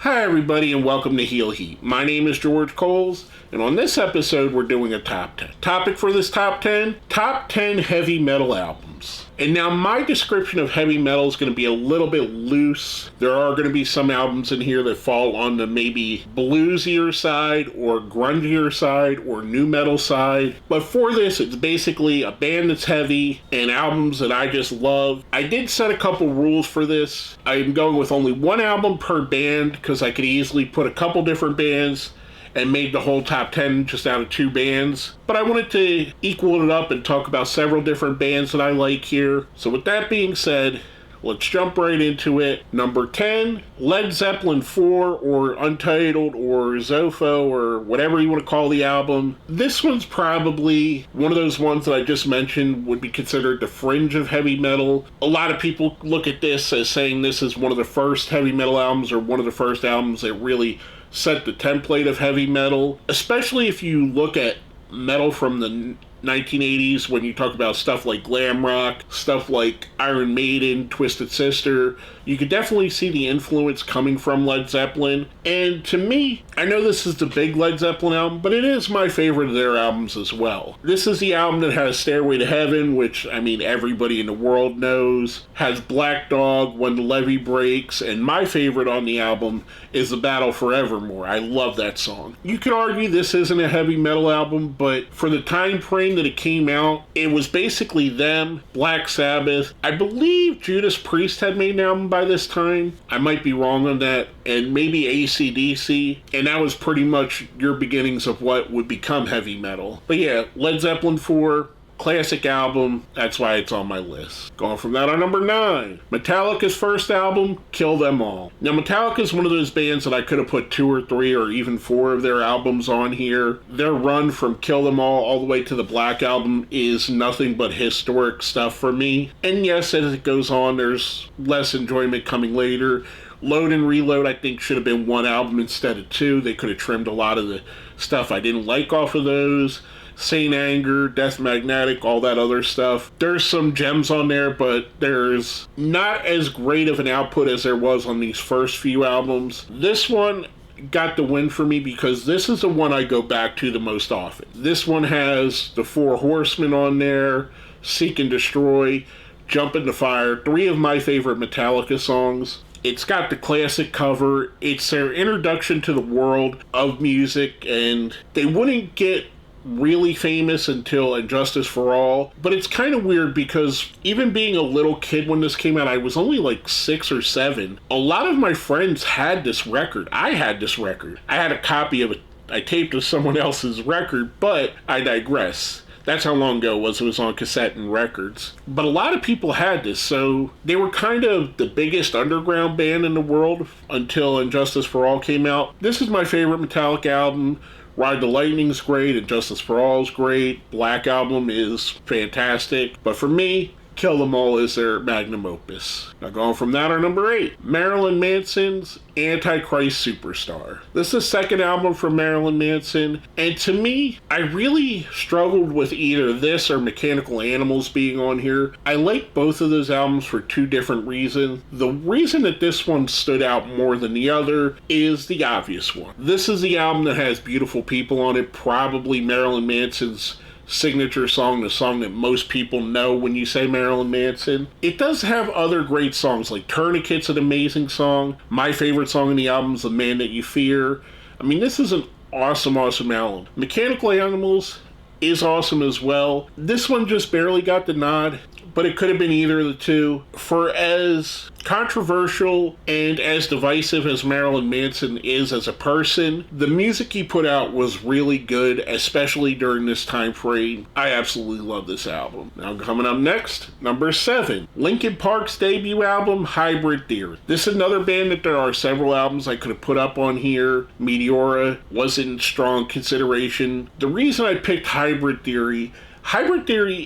Hi everybody and welcome to Heel Heat. My name is George Coles, and on this episode we're doing a top 10. Topic for this top 10? Top 10 heavy metal albums. And now my description of heavy metal is going to be a little bit loose. There are going to be some albums in here that fall on the maybe bluesier side or grungier side or nu metal side. But for this, it's basically a band that's heavy and albums that I just love. I did set a couple rules for this. I'm going with only one album per band because I could easily put a couple different bands and made the whole top 10 just out of two bands. But I wanted to equal it up and talk about several different bands that I like here. So with that being said, let's jump right into it. Number 10, Led Zeppelin 4 or Untitled or Zopho or whatever you want to call the album. This one's probably one of those ones that I just mentioned would be considered the fringe of heavy metal. A lot of people look at this as saying this is one of the first heavy metal albums or one of the first albums that really set the template of heavy metal, especially if you look at metal from the 1980s when you talk about stuff like glam rock, stuff like Iron Maiden, Twisted Sister. You could definitely see the influence coming from Led Zeppelin. And to me, I know this is the big Led Zeppelin album, but it is my favorite of their albums as well. This is the album that has Stairway to Heaven, which, I mean, everybody in the world knows. Has Black Dog, When the Levee Breaks, and my favorite on the album is The Battle for Evermore. I love that song. You could argue this isn't a heavy metal album, but for the time frame that it came out, it was basically them, Black Sabbath. I believe Judas Priest had made an album by this time. I might be wrong on that. And maybe AC/DC. And that was pretty much your beginnings of what would become heavy metal. But yeah, Led Zeppelin 4, classic album, that's why it's on my list. Going from that on number 9, Metallica's first album, Kill Them All. Now Metallica is one of those bands that I could have put 2 or 3 or even 4 of their albums on here. Their run from Kill Them All the way to the Black Album is nothing but historic stuff for me. And yes, as it goes on, there's less enjoyment coming later. Load and Reload, I think, should have been one album instead of 2. They could have trimmed a lot of the stuff I didn't like off of those. Saint Anger, Death Magnetic, all that other stuff. There's some gems on there, but there's not as great of an output as there was on these first few albums. This one got the win for me because this is the one I go back to the most often. This one has the Four Horsemen on there, Seek and Destroy, Jump in the Fire, 3 of my favorite Metallica songs. It's got the classic cover. It's their introduction to the world of music, and they wouldn't get really famous until And Justice for All. But it's kind of weird because even being a little kid when this came out, I was only like 6 or 7. A lot of my friends had this record. I had this record. I had a copy of it. I taped to someone else's record, but I digress. That's how long ago it was. It was on cassette and records. But a lot of people had this, so they were kind of the biggest underground band in the world until And Justice for All came out. This is my favorite Metallica album. Ride the Lightning's great, and Justice for All is great. Black Album is fantastic. But for me, Kill Them All is their magnum opus. Now going from that on number 8, Marilyn Manson's Antichrist Superstar. This is the second album from Marilyn Manson, and to me, I really struggled with either this or Mechanical Animals being on here. I like both of those albums for 2 different reasons. The reason that this one stood out more than the other is the obvious one. This is the album that has Beautiful People on it, probably Marilyn Manson's signature song, the song that most people know when you say Marilyn Manson. It does have other great songs, like Tourniquet's an amazing song. My favorite song on the album is The Man That You Fear. I mean, this is an awesome album. Mechanical Animals is awesome as well. This one just barely got the nod, but it could have been either of the 2. For as controversial and as divisive as Marilyn Manson is as a person, the music he put out was really good, especially during this time frame. I absolutely love this album. Now coming up next, number 7, Linkin Park's debut album, Hybrid Theory. This is another band that there are several albums I could have put up on here. Meteora wasn't strong consideration. The reason I picked Hybrid Theory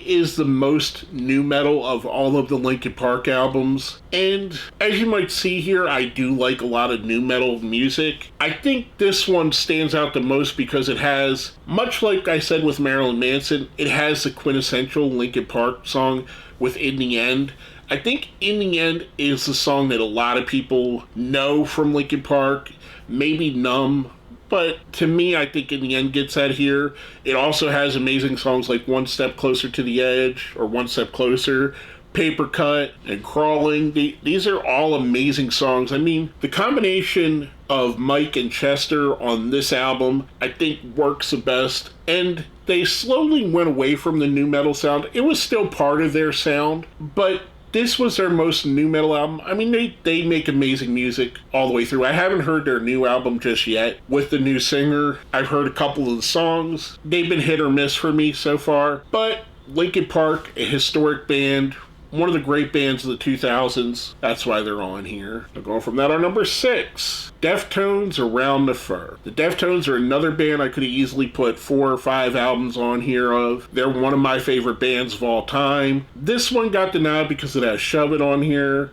is the most nu metal of all of the Linkin Park albums, and as you might see here, I do like a lot of nu metal music. I think this one stands out the most because it has, much like I said with Marilyn Manson, it has the quintessential Linkin Park song with In the End. I think In the End is the song that a lot of people know from Linkin Park, maybe Numb. But to me, I think In the End gets that here. It also has amazing songs like One Step Closer to the Edge or One Step Closer, Paper Cut, and Crawling. These are all amazing songs. I mean, the combination of Mike and Chester on this album, I think, works the best. And they slowly went away from the nu metal sound. It was still part of their sound, but this was their most nu metal album. I mean, they make amazing music all the way through. I haven't heard their new album just yet with the new singer. I've heard a couple of the songs. They've been hit or miss for me so far. But Linkin Park, a historic band, one of the great bands of the 2000s. That's why they're on here. We're going from that on number 6. Deftones, Around the Fur. The Deftones are another band I could have easily put 4 or 5 albums on here of. They're one of my favorite bands of all time. This one got the nod because it has Shove It on here,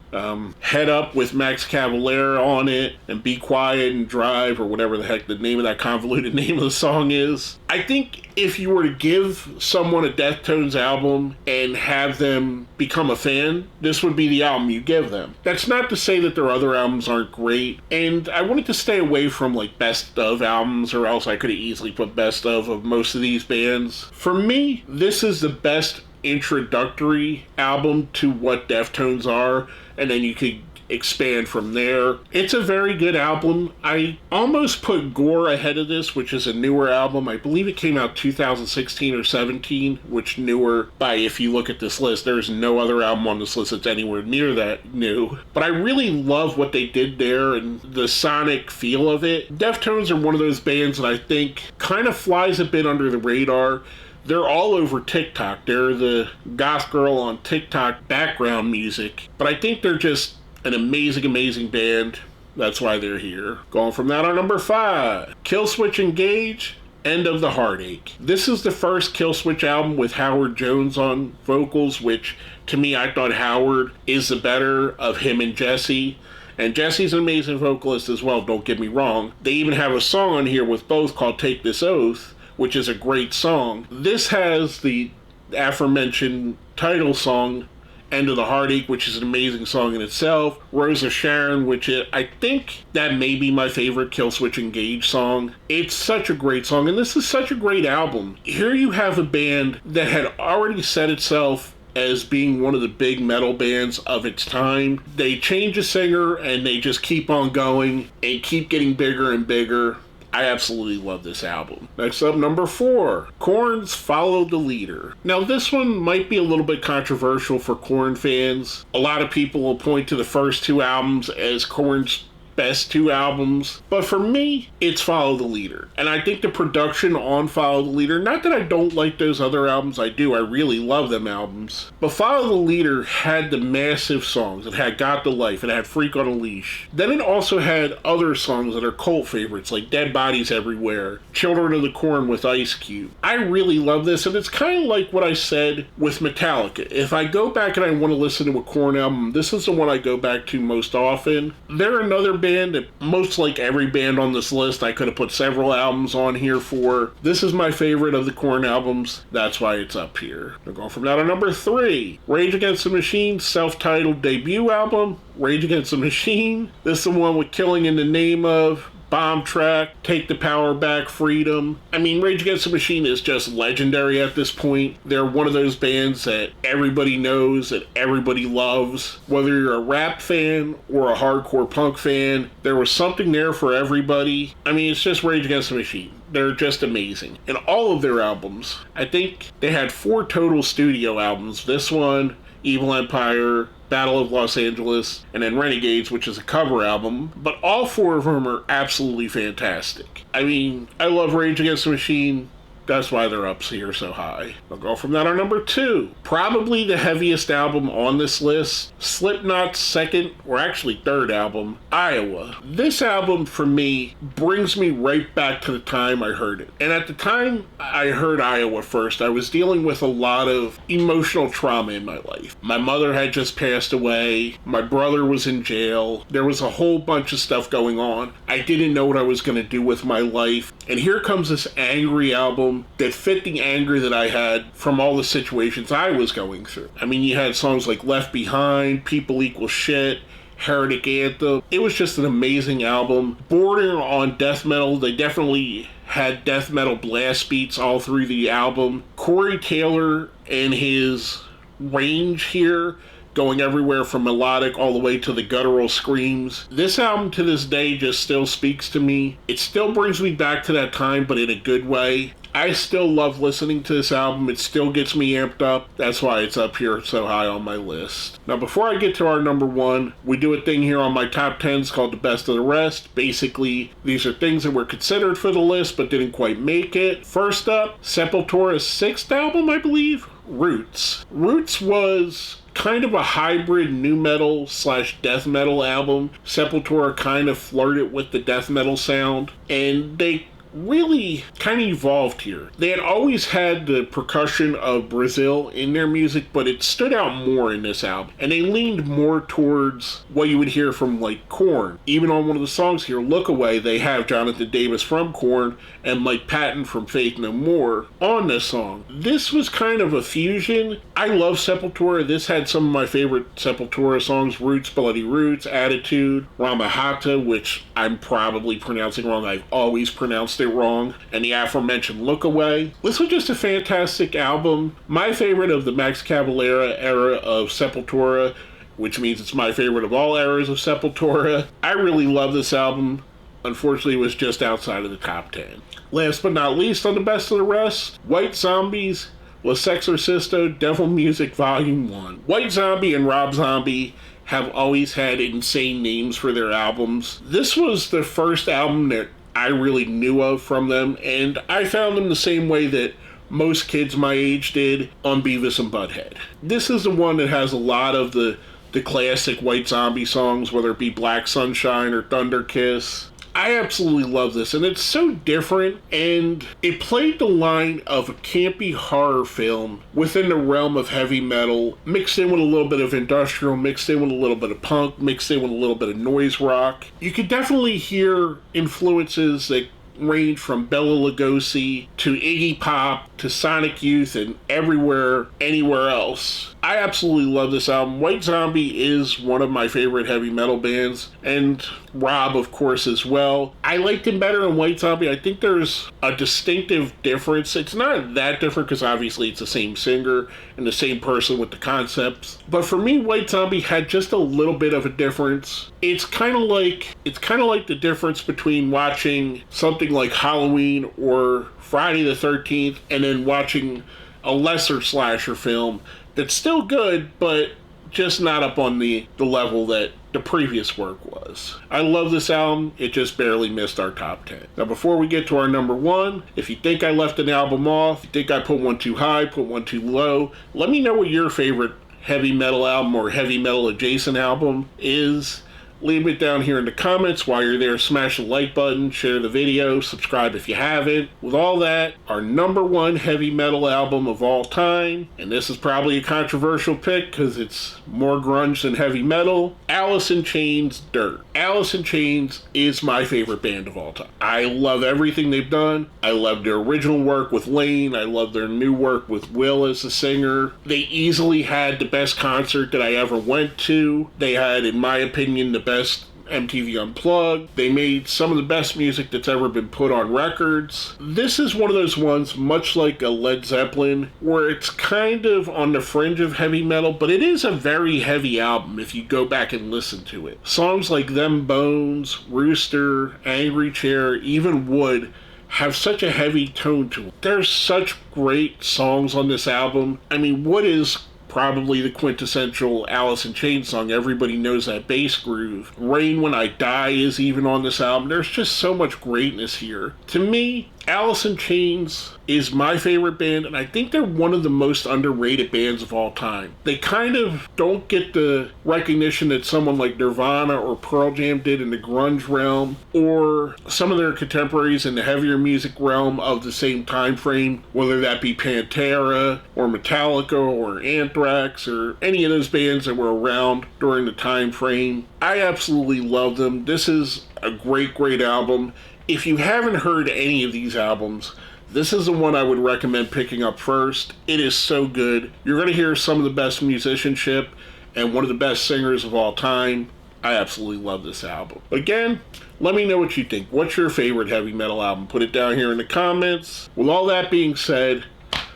Head Up with Max Cavalera on it, and Be Quiet and Drive, or whatever the heck the name of that convoluted name of the song is. I think if you were to give someone a Deftones album and have them become a fan, this would be the album you give them. That's not to say that their other albums aren't great, and I wanted to stay away from like best of albums, or else I could have easily put best of most of these bands. For me, this is the best introductory album to what Deftones are, and then you could expand from there. It's a very good album. I almost put Gore ahead of this, which is a newer album. I believe it came out 2016 or 17, which newer by, if you look at this list, there's no other album on this list that's anywhere near that new. But I really love what they did there and the sonic feel of it. Deftones are one of those bands that I think kind of flies a bit under the radar. They're all over TikTok. They're the goth girl on TikTok background music. But I think they're just an amazing band. That's why they're here. Going from that on number 5. Killswitch Engage, End of the Heartache. This is the first Killswitch album with Howard Jones on vocals, which to me, I thought Howard is the better of him and Jesse. And Jesse's an amazing vocalist as well, don't get me wrong. They even have a song on here with both called Take This Oath, which is a great song. This has the aforementioned title song, End of the Heartache, which is an amazing song in itself. Rose of Sharon, which I think that may be my favorite Killswitch Engage song. It's such a great song, and this is such a great album. Here you have a band that had already set itself as being one of the big metal bands of its time. They change a singer, and they just keep on going and keep getting bigger and bigger. I absolutely love this album. Next up, number 4, Korn's Follow the Leader. Now, this one might be a little bit controversial for Korn fans. A lot of people will point to the first 2 albums as Korn's best 2 albums, but for me, it's Follow the Leader. And I think the production on Follow the Leader, not that I don't like those other albums, I do, I really love them albums, but Follow the Leader had the massive songs. It had Got the Life, it had Freak on a Leash. Then it also had other songs that are cult favorites, like Dead Bodies Everywhere, Children of the Corn with Ice Cube. I really love this, and it's kind of like what I said with Metallica. If I go back and I want to listen to a Korn album, this is the one I go back to most often. They're another band that, most like every band on this list, I could have put several albums on here for. This is my favorite of the Korn albums. That's why it's up here. We're going from that to number 3. Rage Against the Machine's self-titled debut album, Rage Against the Machine. This is the one with Killing in the Name of, Bomb Track, Take the Power Back, Freedom. I mean, Rage Against the Machine is just legendary at this point. They're one of those bands that everybody knows, that everybody loves. Whether you're a rap fan or a hardcore punk fan, there was something there for everybody. I mean, it's just Rage Against the Machine. They're just amazing. And all of their albums, I think they had 4 total studio albums. This one, Evil Empire, Battle of Los Angeles, and then Renegades, which is a cover album, but all 4 of them are absolutely fantastic. I mean, I love Rage Against the Machine. That's why they're up here so high. I'll go from that on number 2. Probably the heaviest album on this list, Slipknot's second, or actually third album, Iowa. This album, for me, brings me right back to the time I heard it. And at the time I heard Iowa first, I was dealing with a lot of emotional trauma in my life. My mother had just passed away. My brother was in jail. There was a whole bunch of stuff going on. I didn't know what I was going to do with my life. And here comes this angry album album that fit the anger that I had from all the situations I was going through. I mean, you had songs like Left Behind, People Equal Shit, Heretic Anthem. It was just an amazing album. Bordering on death metal, they definitely had death metal blast beats all through the album. Corey Taylor and his range here, going everywhere from melodic all the way to the guttural screams. This album to this day just still speaks to me. It still brings me back to that time, but in a good way. I still love listening to this album. It still gets me amped up. That's why it's up here so high on my list. Now, before I get to our number one, we do a thing here on my top 10s called the best of the rest. Basically, these are things that were considered for the list but didn't quite make it. First up, Sepultura's sixth album, I believe, Roots. Roots was kind of a hybrid nu metal / death metal album. Sepultura kind of flirted with the death metal sound, and they really kind of evolved here. They had always had the percussion of Brazil in their music, but it stood out more in this album. And they leaned more towards what you would hear from like Korn. Even on one of the songs here, Look Away, they have Jonathan Davis from Korn and Mike Patton from Faith No More on this song. This was kind of a fusion. I love Sepultura. This had some of my favorite Sepultura songs: Roots, Bloody Roots, Attitude, Ramahata, which I'm probably pronouncing wrong. I've always pronounced it wrong, and the aforementioned Look Away. This was just a fantastic album. My favorite of the Max Cavalera era of Sepultura, which means it's my favorite of all eras of Sepultura. I really love this album. Unfortunately, it was just outside of the top 10. Last but not least, on the best of the rest, White Zombie's Les Exorcisto Devil Music Volume 1. White Zombie and Rob Zombie have always had insane names for their albums. This was the first album that I really knew of from them, and I found them the same way that most kids my age did on Beavis and Butthead. This is the one that has a lot of the classic White Zombie songs, whether it be Black Sunshine or Thunder Kiss. I absolutely love this, and it's so different, and it played the line of a campy horror film within the realm of heavy metal, mixed in with a little bit of industrial, mixed in with a little bit of punk, mixed in with a little bit of noise rock. You could definitely hear influences that range from Bela Lugosi to Iggy Pop to Sonic Youth and everywhere, anywhere else. I absolutely love this album. White Zombie is one of my favorite heavy metal bands, and Rob, of course, as well. I liked him better in White Zombie. I think there's a distinctive difference. It's not that different because obviously it's the same singer and the same person with the concepts. But for me, White Zombie had just a little bit of a difference. It's kind of like the difference between watching something like Halloween or Friday the 13th and then watching a lesser slasher film that's still good, but just not up on the level that the previous work was. I love this album. It just barely missed our top 10. Now, before we get to our number one, if you think I left an album off, you think I put one too high, put one too low, let me know what your favorite heavy metal album or heavy metal adjacent album is. Leave it down here in the comments. While you're there, smash the like button, share the video, subscribe if you haven't. With all that, our number one heavy metal album of all time, and this is probably a controversial pick because it's more grunge than heavy metal, Allison Chains' Dirt. Allison Chains is my favorite band of all time. I love everything they've done. I love their original work with Lane. I love their new work with Will as the singer. They easily had the best concert that I ever went to. They had, in my opinion, the best MTV Unplugged. They made some of the best music that's ever been put on records. This is one of those ones, much like a Led Zeppelin, where it's kind of on the fringe of heavy metal, but it is a very heavy album if you go back and listen to it. Songs like Them Bones, Rooster, Angry Chair, even Wood have such a heavy tone to it. There's such great songs on this album. I mean, Wood is probably the quintessential Allison Chains song. Everybody knows that bass groove. Rain When I Die is even on this album. There's just so much greatness here. To me, Allison Chains is my favorite band, and I think they're one of the most underrated bands of all time. They kind of don't get the recognition that someone like Nirvana or Pearl Jam did in the grunge realm, or some of their contemporaries in the heavier music realm of the same time frame, whether that be Pantera or Metallica or Anthrax or any of those bands that were around during the time frame. I absolutely love them. This is a great, great album. If you haven't heard any of these albums, This is the one I would recommend picking up first. It is so good. You're going to hear some of the best musicianship and one of the best singers of all time. I absolutely love this album. Again, let me know what you think. What's your favorite heavy metal album? Put it down here in the comments. With all that being said,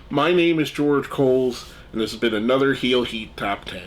my name is George Coles, and this has been another Heel Heat Top 10.